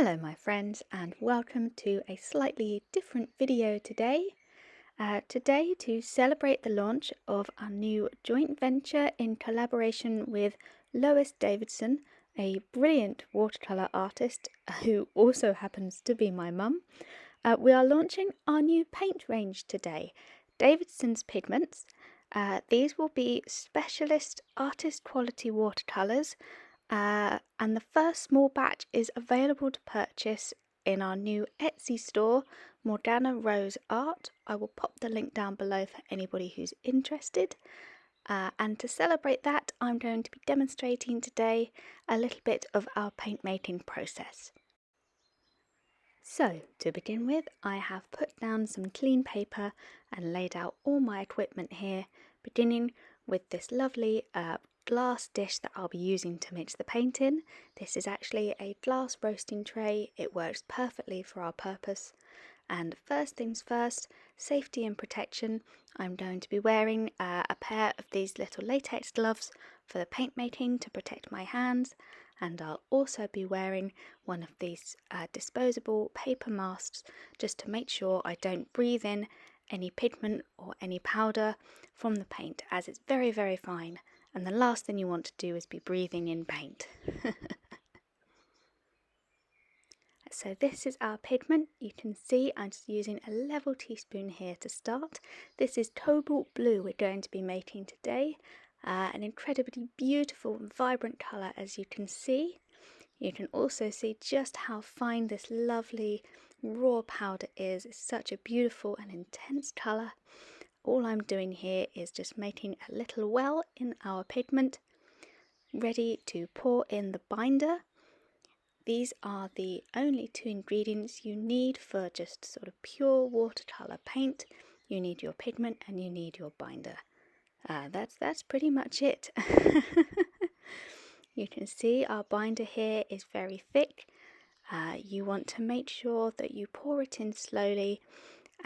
Hello my friends, and welcome to a slightly different video today. Today, to celebrate the launch of our new joint venture in collaboration with Lois Davidson, a brilliant watercolour artist who also happens to be my mum, we are launching our new paint range today, Davidson's Pigments. These will be specialist artist quality watercolours. And the first small batch is available to purchase in our new Etsy store, Morgana Rose Art. I will pop the link down below for anybody who's interested. And to celebrate that, I'm going to be demonstrating today a little bit of our paint making process. So, to begin with, I have put down some clean paper and laid out all my equipment here, beginning with this lovely glass dish that I'll be using to mix the paint in. This is actually a glass roasting tray. It works perfectly for our purpose. And first things first, safety and protection. I'm going to be wearing a pair of these little latex gloves for the paint making to protect my hands, and I'll also be wearing one of these disposable paper masks just to make sure I don't breathe in any pigment or any powder from the paint, as it's very, very fine, and the last thing you want to do is be breathing in paint. So this is our pigment. You can see I'm just using a level teaspoon here to start. This is Cobalt Blue we're going to be making today. An incredibly beautiful and vibrant colour, as you can see. You can also see just how fine this lovely raw powder is. It's such a beautiful and intense colour. All I'm doing here is just making a little well in our pigment, ready to pour in the binder. These are the only two ingredients you need for just sort of pure watercolour paint. You need your pigment and you need your binder. That's pretty much it. You can see our binder here is very thick. You want to make sure that you pour it in slowly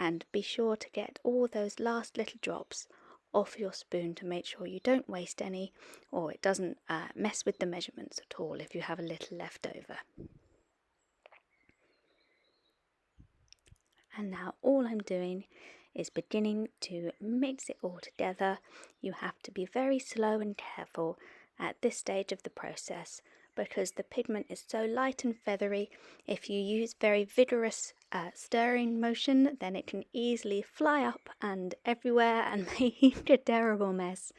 and be sure to get all those last little drops off your spoon to make sure you don't waste any, or it doesn't mess with the measurements at all if you have a little left over. And now all I'm doing is beginning to mix it all together. You have to be very slow and careful at this stage of the process because the pigment is so light and feathery. If you use very vigorous stirring motion, then it can easily fly up and everywhere and make a terrible mess.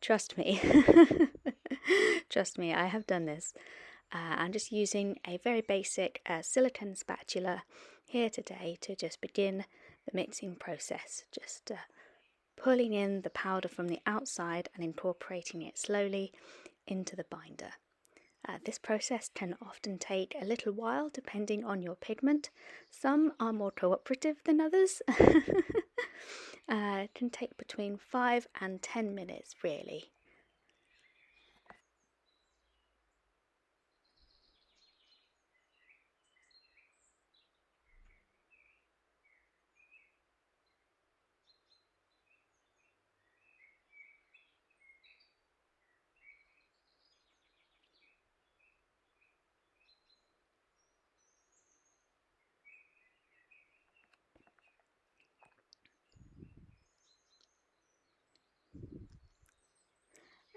Trust me. Trust me, I have done this. I'm just using a very basic silicone spatula here today to just begin the mixing process. Just pulling in the powder from the outside and incorporating it slowly into the binder. This process can often take a little while depending on your pigment. Some are more cooperative than others. It can take between 5 and 10 minutes really.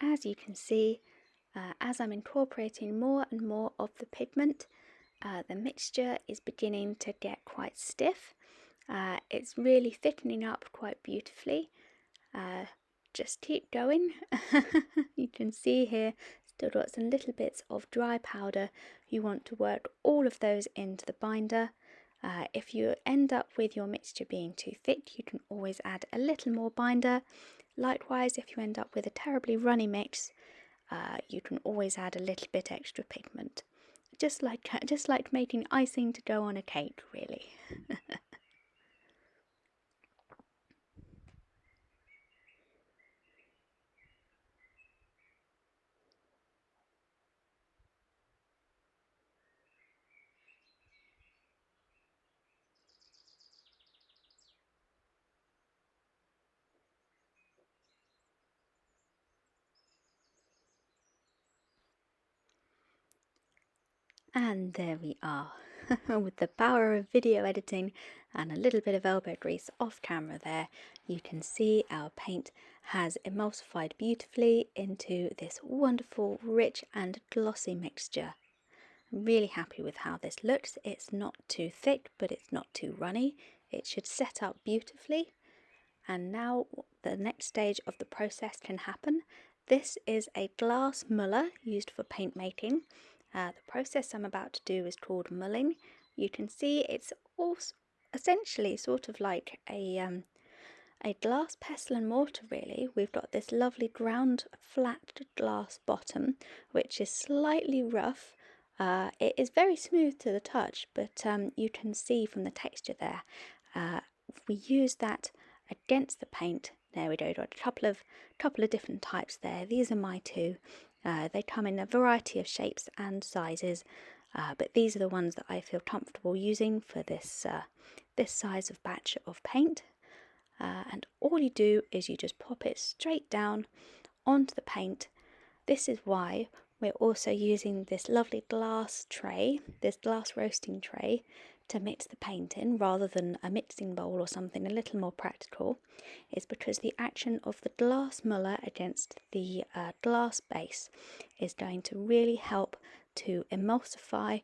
As you can see, as I'm incorporating more and more of the pigment, the mixture is beginning to get quite stiff. It's really thickening up quite beautifully. Just keep going. You can see here still got some little bits of dry powder. You want to work all of those into the binder. If you end up with your mixture being too thick, you can always add a little more binder. Likewise, if you end up with a terribly runny mix, you can always add a little bit extra pigment. Just like making icing to go on a cake, really. And there we are. With the power of video editing and a little bit of elbow grease off camera there, you can see our paint has emulsified beautifully into this wonderful, rich and glossy mixture. I'm really happy with how this looks. It's not too thick, but it's not too runny. It should set up beautifully. And now the next stage of the process can happen. This is a glass muller used for paint making. The process I'm about to do is called mulling. You can see it's also essentially sort of like a glass pestle and mortar really. We've got this lovely ground flat glass bottom which is slightly rough. It is very smooth to the touch, but you can see from the texture there. We use that against the paint. There we go, got a couple of different types there. These are my two. They come in a variety of shapes and sizes, but these are the ones that I feel comfortable using for this size of batch of paint. And all you do is you just pop it straight down onto the paint. This is why we're also using this lovely glass tray, this glass roasting tray, to mix the paint in rather than a mixing bowl or something a little more practical. Is because the action of the glass muller against the glass base is going to really help to emulsify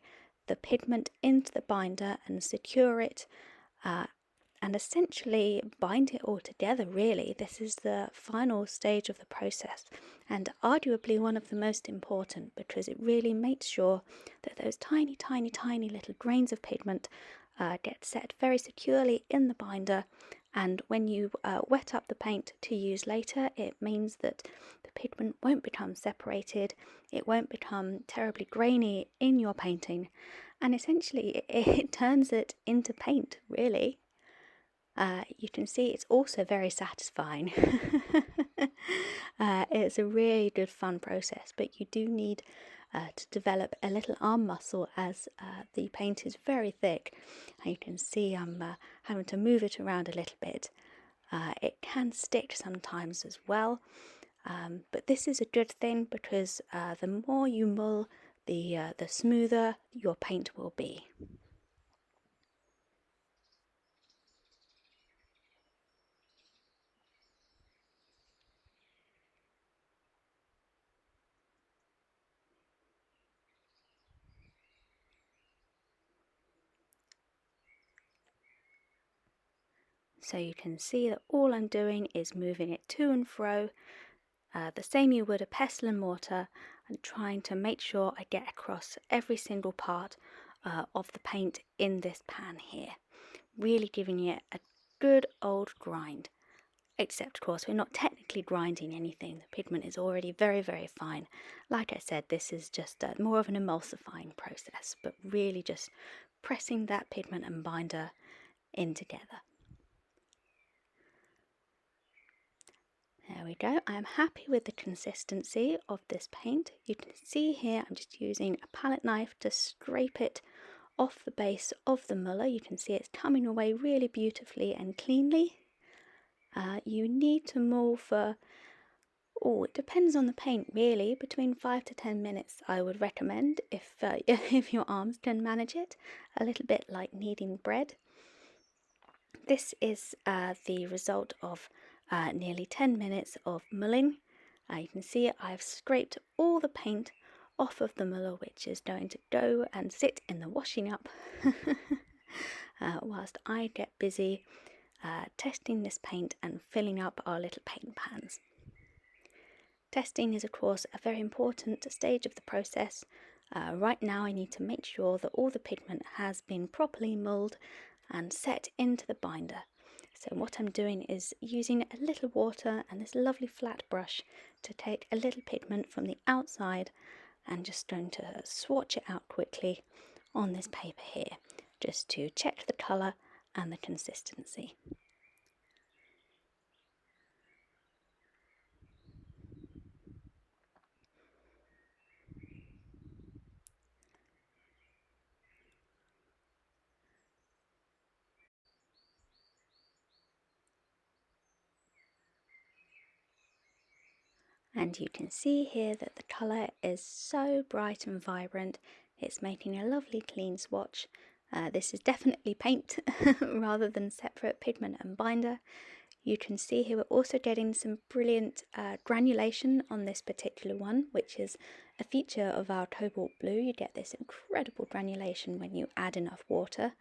the pigment into the binder and secure it and essentially bind it all together really. This is the final stage of the process and arguably one of the most important, because it really makes sure that those tiny little grains of pigment get set very securely in the binder, and when you wet up the paint to use later, it means that the pigment won't become separated, it won't become terribly grainy in your painting, and essentially it turns it into paint really. You can see it's also very satisfying. It's a really good fun process, but you do need to develop a little arm muscle as the paint is very thick. And you can see I'm having to move it around a little bit. It can stick sometimes as well, but this is a good thing because the more you mull, the smoother your paint will be. So you can see that all I'm doing is moving it to and fro, the same you would a pestle and mortar, and trying to make sure I get across every single part of the paint in this pan here. Really giving it a good old grind. Except, of course, we're not technically grinding anything. The pigment is already very, very fine. Like I said, this is just more of an emulsifying process, but really just pressing that pigment and binder in together. There we go. I am happy with the consistency of this paint. You can see here I'm just using a palette knife to scrape it off the base of the muller. You can see it's coming away really beautifully and cleanly. You need to mull for, it depends on the paint really, between 5 to 10 minutes I would recommend if, if your arms can manage it, a little bit like kneading bread. This is the result of nearly 10 minutes of mulling. You can see I've scraped all the paint off of the muller, which is going to go and sit in the washing up whilst I get busy testing this paint and filling up our little paint pans. Testing is of course a very important stage of the process. Right now I need to make sure that all the pigment has been properly mulled and set into the binder. So what I'm doing is using a little water and this lovely flat brush to take a little pigment from the outside and just going to swatch it out quickly on this paper here, just to check the colour and the consistency. And you can see here that the colour is so bright and vibrant. It's making a lovely clean swatch. This is definitely paint rather than separate pigment and binder. You can see here we're also getting some brilliant granulation on this particular one, which is a feature of our Cobalt blue. You get this incredible granulation when you add enough water.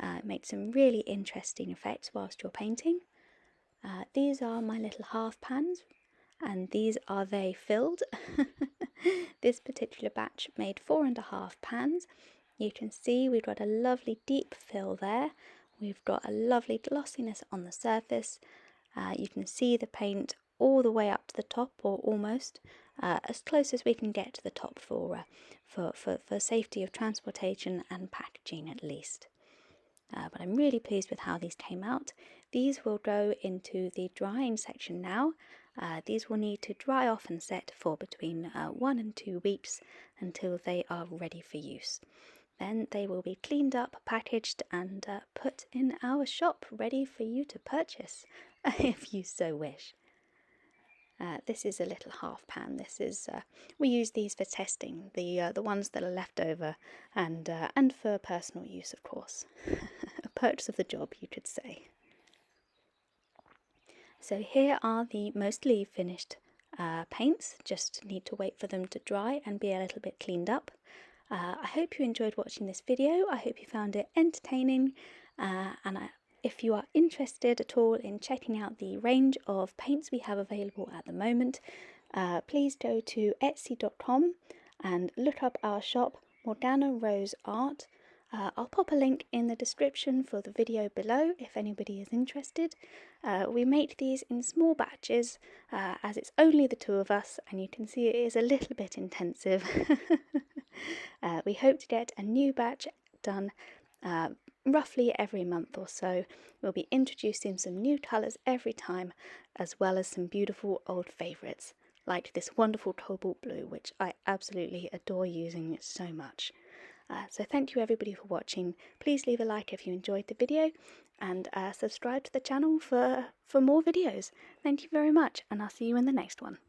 It makes some really interesting effects whilst you're painting. These are my little half pans, and these are they filled. This particular batch made 4.5 pans. You can see we've got a lovely deep fill there. We've got a lovely glossiness on the surface. You can see the paint all the way up to the top, or almost, as close as we can get to the top for safety of transportation and packaging at least. But I'm really pleased with how these came out. These will go into the drying section now. These will need to dry off and set for between 1 and 2 weeks until they are ready for use. Then they will be cleaned up, packaged and put in our shop, ready for you to purchase if you so wish. This is a little half pan. This is we use these for testing, the ones that are left over, and for personal use, of course. A perks of the job, you could say. So here are the mostly finished paints. Just need to wait for them to dry and be a little bit cleaned up. I hope you enjoyed watching this video. I hope you found it entertaining, if you are interested at all in checking out the range of paints we have available at the moment, please go to etsy.com and look up our shop, Morgana Rose Art. I'll pop a link in the description for the video below if anybody is interested. We make these in small batches as it's only the two of us, and you can see it is a little bit intensive. We hope to get a new batch done roughly every month or so. We'll be introducing some new colours every time, as well as some beautiful old favourites, like this wonderful Cobalt blue, which I absolutely adore using so much. So thank you everybody for watching. Please leave a like if you enjoyed the video, and subscribe to the channel for more videos. Thank you very much, and I'll see you in the next one.